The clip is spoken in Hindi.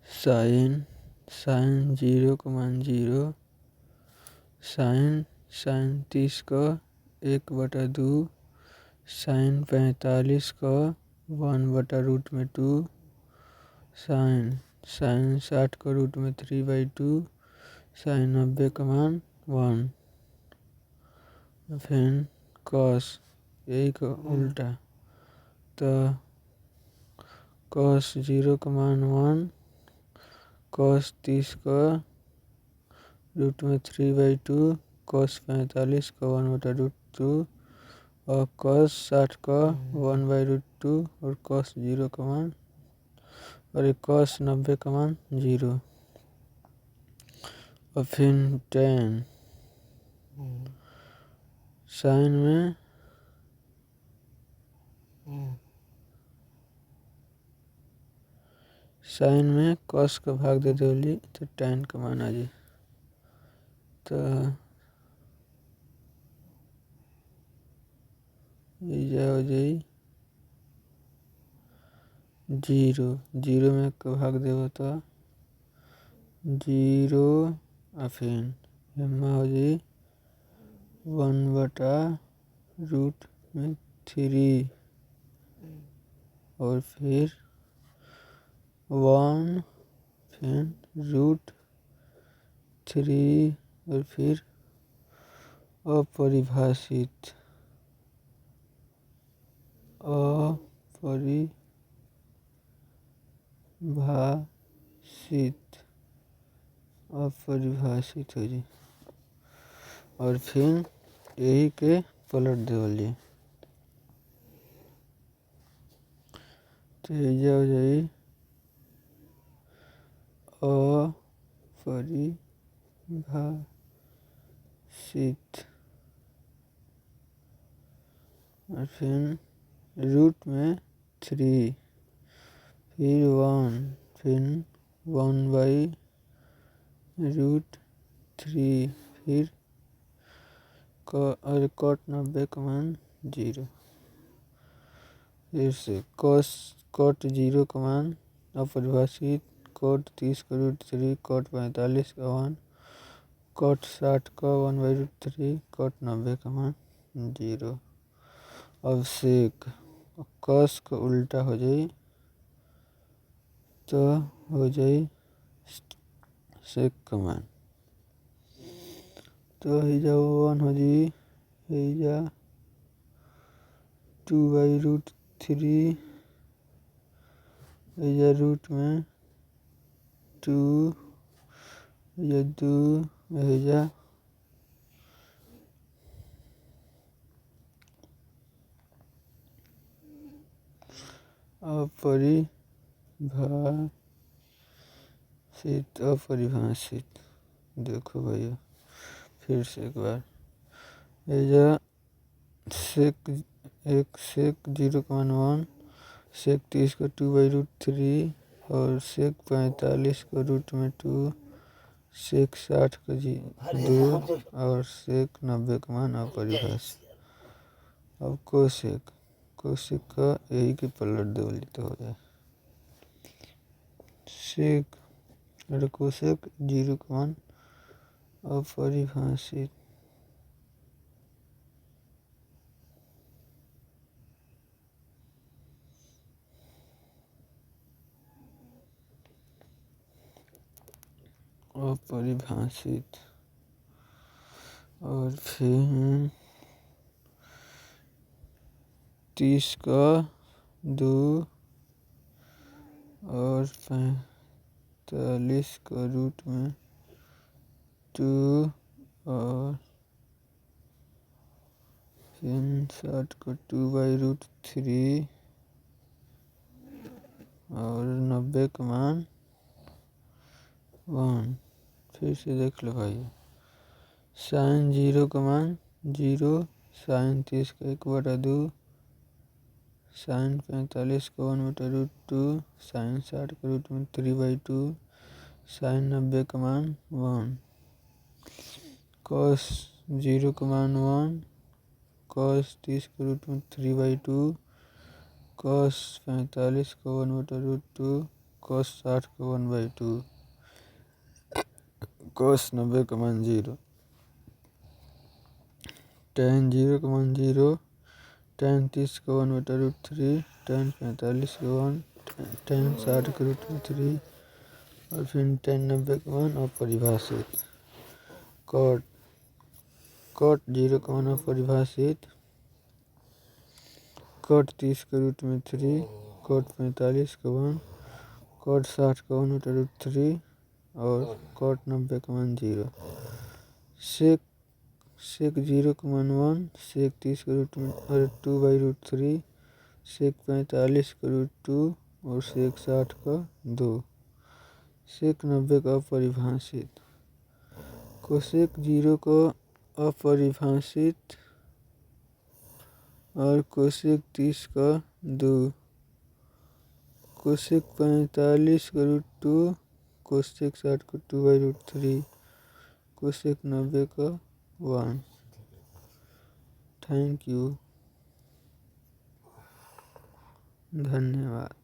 साइन 0 का मान 0, साइन 30 का 1/2, साइन 45 का 1/√2, साइन 60 का √3/2, साइन 90 का मान 1। फिर कॉस यही का उल्टा, तो कॉस 0 का मान 1, कॉस 30 का √3/2, कॉस 45 का 1/√2 और कॉस 60 का 1/√2 और कॉस 0 का मान और कॉस 90 का मान 0। और फिर टेन साइन में कॉस का भाग दे देवली तो टेन का मान आ जाए। तो ये हो जाए 0 में का भाग देव तो 0 और फिर यहाँ हो जाए 1/√3 और फिर 1 फिर √3 और फिर अपरिभाषित हो जाए और फिर यही के पलट देवलिए तो ये हो जाए अपरिभाषित और फिर रूट में 3 फिर 1 फिर 1/√3 फिर और कॉट 90 का मान 0। फिर से कॉट 0 का मान अपरिभाषित, कॉट 30 का √3, कॉट 45 का 1, कॉट 60 का 1/√3, कॉट 90 का मान 0। अब सेक कॉस का उल्टा हो जाए तो हो जाए सेक का मान तो हिजा 1 हो जाए हिजा 2/√3 हिजा रूट में 2 हिजा 2 हिजा अपरिभाषित देखो भैया फिर से एक बार हिजा सेक 0 का मान 1, सेक 30 का 2/√3 और सेक 45 का √2, सेक 60 का 2 और सेक 90 का मान अपरिभाषित। अब कोसेक का यही के पलट देवली तो हो जाए सेक और कोसेक 0 का मान अपरिभाषित। अपरिभाषित और फिर 30 का 2 और 45 का रूट में 2 और फिर 60 का 2/√3 और 90 का मान 1। फिर से देख लो भाई साइन 0 का मान 0, साइन 30 का 1/2, साइन 45 का 1/√2, साइन 60 का √3/2, साइन 90 का मान 1, कॉस 0 का मान 1, कॉस 30 का √3/2, कॉस 45 का 1/√2, कॉस 60 का 1/2, कॉस 90 का मान 0, tan 0 का मान 0, tan 30 का 1/√3, tan 45 का 1, tan 60 का √3 और फिर tan 90 का मान अपरिभाषित। कॉट 0 का मान अपरिभाषित, कॉट 30 का √3, कॉट 45 का 1, कॉट 60 का 1/√3 और कॉट 90 का मान 0। सेक 0 का मान 1, सेक 30 का √2/√3, सेक 45 का √2 और सेक 60 का 2। सेक 90 का अपरिभाषित, कोसेक 0 का अपरिभाषित और कोसेक 30 का 2, कोसेक 45 का √2, कोसेक 60 का 2/√3, कोसेक 90 का 1। थैंक यू, धन्यवाद।